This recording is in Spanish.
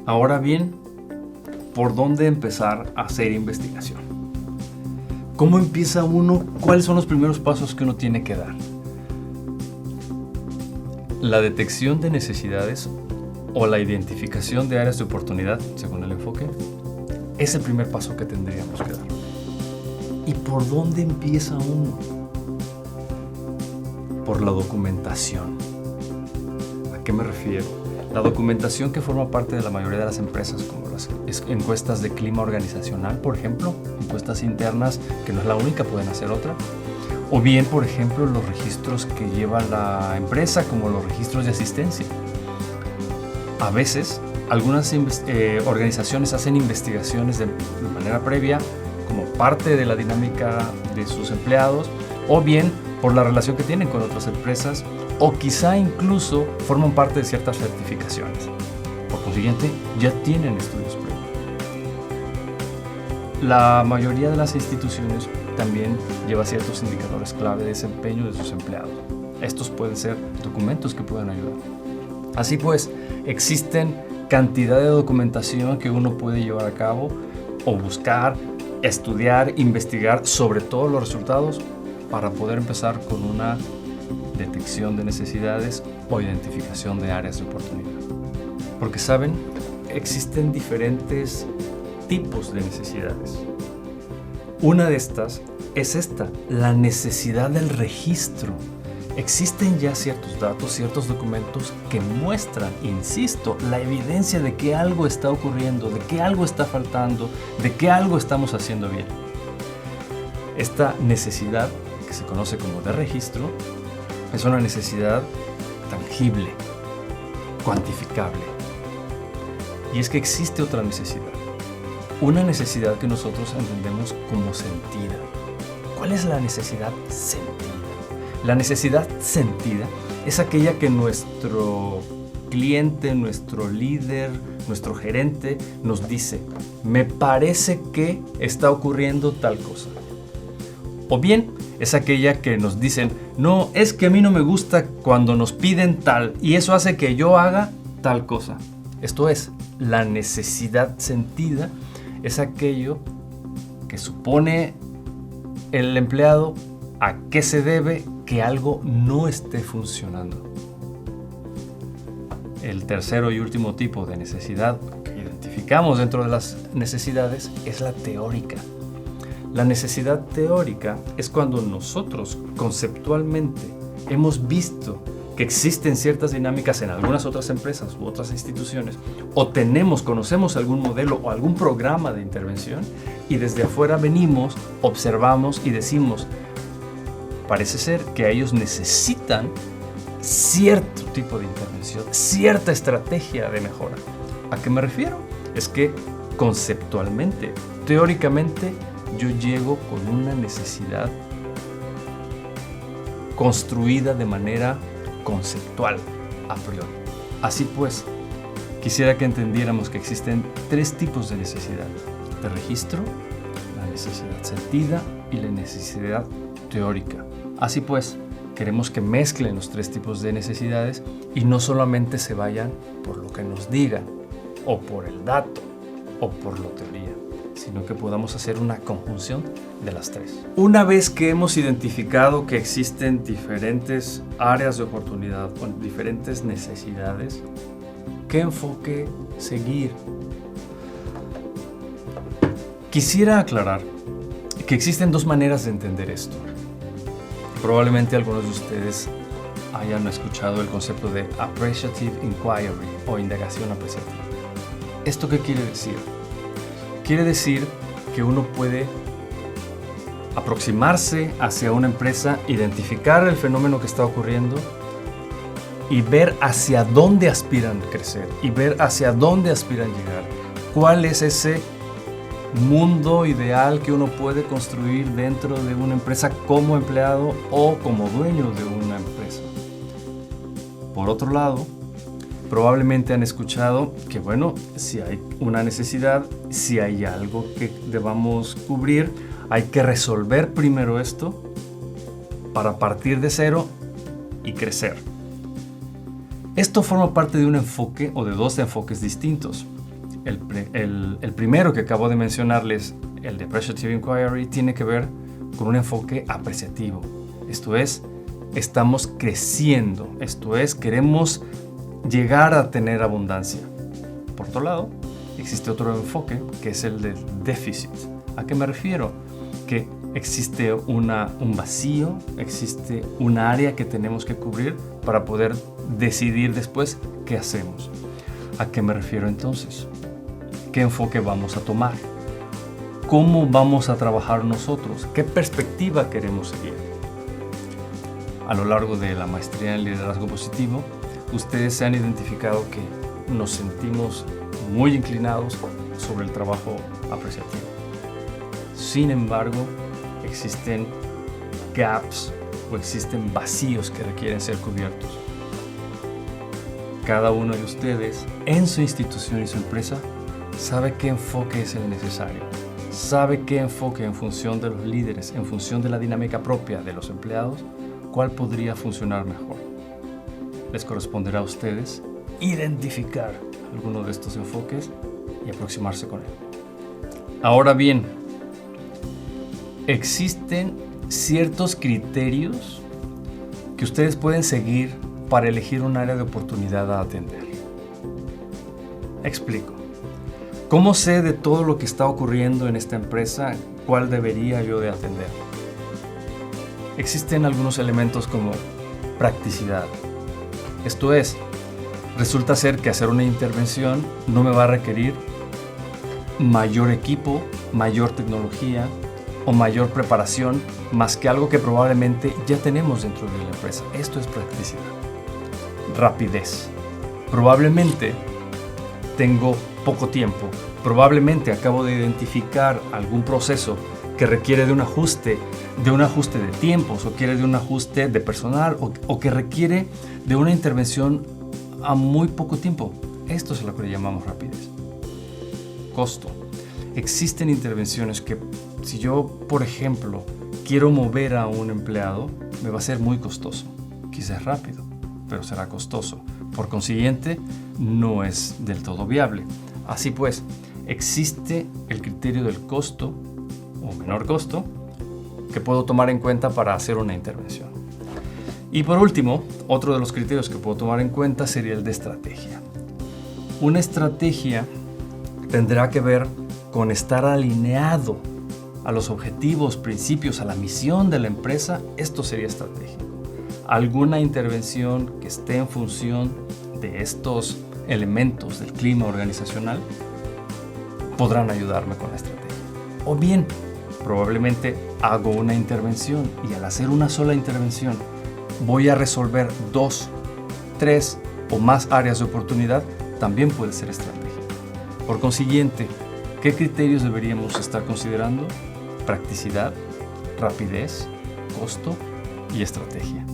Ahora bien, ¿por dónde empezar a hacer investigación? ¿Cómo empieza uno? ¿Cuáles son los primeros pasos que uno tiene que dar? La detección de necesidades o la identificación de áreas de oportunidad, según el enfoque, es el primer paso que tendríamos que dar. ¿Y por dónde empieza uno? Por la documentación. ¿A qué me refiero? La documentación que forma parte de la mayoría de las empresas, como las encuestas de clima organizacional, por ejemplo, encuestas internas, que no es la única, pueden hacer otra. O bien, por ejemplo, los registros que lleva la empresa, como los registros de asistencia. A veces, algunas organizaciones hacen investigaciones de manera previa, como parte de la dinámica de sus empleados, o bien por la relación que tienen con otras empresas, o quizá incluso forman parte de ciertas certificaciones. Por consiguiente, ya tienen estudios previos. La mayoría de las instituciones también lleva ciertos indicadores clave de desempeño de sus empleados. Estos pueden ser documentos que pueden ayudar. Así pues, existen cantidad de documentación que uno puede llevar a cabo o buscar, estudiar, investigar sobre todos los resultados para poder empezar con una detección de necesidades o identificación de áreas de oportunidad. Porque saben, existen diferentes tipos de necesidades. Una de estas es esta, la necesidad del registro. Existen ya ciertos datos, ciertos documentos que muestran, insisto, la evidencia de que algo está ocurriendo, de que algo está faltando, de que algo estamos haciendo bien. Esta necesidad, que se conoce como de registro, es una necesidad tangible, cuantificable. Y es que existe otra necesidad. Una necesidad que nosotros entendemos como sentida. ¿Cuál es la necesidad sentida? La necesidad sentida es aquella que nuestro cliente, nuestro líder, nuestro gerente nos dice: me parece que está ocurriendo tal cosa. O bien es aquella que nos dicen: no, es que a mí no me gusta cuando nos piden tal y eso hace que yo haga tal cosa. Esto es, la necesidad sentida es aquello que supone el empleado a qué se debe que algo no esté funcionando. El tercero y último tipo de necesidad que identificamos dentro de las necesidades es la teórica. La necesidad teórica es cuando nosotros conceptualmente hemos visto que existen ciertas dinámicas en algunas otras empresas u otras instituciones, o conocemos algún modelo o algún programa de intervención, y desde afuera venimos, observamos y decimos: parece ser que ellos necesitan cierto tipo de intervención, cierta estrategia de mejora. ¿A qué me refiero? Es que conceptualmente, teóricamente, yo llego con una necesidad construida de manera conceptual, a priori. Así pues, quisiera que entendiéramos que existen tres tipos de necesidad: de registro, la necesidad sentida y la necesidad teórica. Así pues, queremos que mezclen los tres tipos de necesidades y no solamente se vayan por lo que nos digan, o por el dato, o por la teoría, sino que podamos hacer una conjunción de las tres. Una vez que hemos identificado que existen diferentes áreas de oportunidad con diferentes necesidades, ¿qué enfoque seguir? Quisiera aclarar que existen dos maneras de entender esto. Probablemente algunos de ustedes hayan escuchado el concepto de Appreciative Inquiry o indagación apreciativa. ¿Esto qué quiere decir? Quiere decir que uno puede aproximarse hacia una empresa, identificar el fenómeno que está ocurriendo y ver hacia dónde aspiran a crecer y ver hacia dónde aspiran llegar. ¿Cuál es ese mundo ideal que uno puede construir dentro de una empresa como empleado o como dueño de una empresa? Por otro lado, probablemente han escuchado que, bueno, si hay una necesidad, si hay algo que debamos cubrir, hay que resolver primero esto para partir de cero y crecer. Esto forma parte de un enfoque o de dos enfoques distintos. El primero que acabo de mencionarles, el Depreciative Inquiry, tiene que ver con un enfoque apreciativo. Esto es, estamos creciendo. Esto es, queremos llegar a tener abundancia. Por otro lado, existe otro enfoque que es el de déficit. ¿A qué me refiero? Que existe un vacío, existe un área que tenemos que cubrir para poder decidir después qué hacemos. ¿A qué me refiero entonces? ¿Qué enfoque vamos a tomar? ¿Cómo vamos a trabajar nosotros? ¿Qué perspectiva queremos seguir? A lo largo de la maestría en liderazgo positivo, ustedes se han identificado que nos sentimos muy inclinados sobre el trabajo apreciativo. Sin embargo, existen gaps o existen vacíos que requieren ser cubiertos. Cada uno de ustedes, en su institución y su empresa, sabe qué enfoque es el necesario. Sabe qué enfoque en función de los líderes, en función de la dinámica propia de los empleados, cuál podría funcionar mejor. Les corresponderá a ustedes identificar alguno de estos enfoques y aproximarse con él. Ahora bien, existen ciertos criterios que ustedes pueden seguir para elegir un área de oportunidad a atender. Explico. ¿Cómo sé de todo lo que está ocurriendo en esta empresa cuál debería yo de atender? Existen algunos elementos como practicidad. Esto es, resulta ser que hacer una intervención no me va a requerir mayor equipo, mayor tecnología o mayor preparación, más que algo que probablemente ya tenemos dentro de la empresa. Esto es practicidad. Rapidez. Probablemente tengo poco tiempo. Probablemente acabo de identificar algún proceso que requiere de un ajuste de tiempos, o quiere de un ajuste de personal, o que requiere de una intervención a muy poco tiempo. Esto es lo que le llamamos rapidez. Costo. Existen intervenciones que, si yo, por ejemplo, quiero mover a un empleado, me va a ser muy costoso. Quizás rápido, pero será costoso. Por consiguiente, no es del todo viable. Así pues, existe el criterio del costo o menor costo que puedo tomar en cuenta para hacer una intervención. Y por último, otro de los criterios que puedo tomar en cuenta sería el de estrategia. Una estrategia tendrá que ver con estar alineado a los objetivos, principios, a la misión de la empresa. Esto sería estratégico. Alguna intervención que esté en función de estos elementos del clima organizacional podrán ayudarme con la estrategia. O bien, probablemente hago una intervención y al hacer una sola intervención voy a resolver 2, 3 o más áreas de oportunidad, también puede ser estratégico. Por consiguiente, ¿qué criterios deberíamos estar considerando? Practicidad, rapidez, costo y estrategia.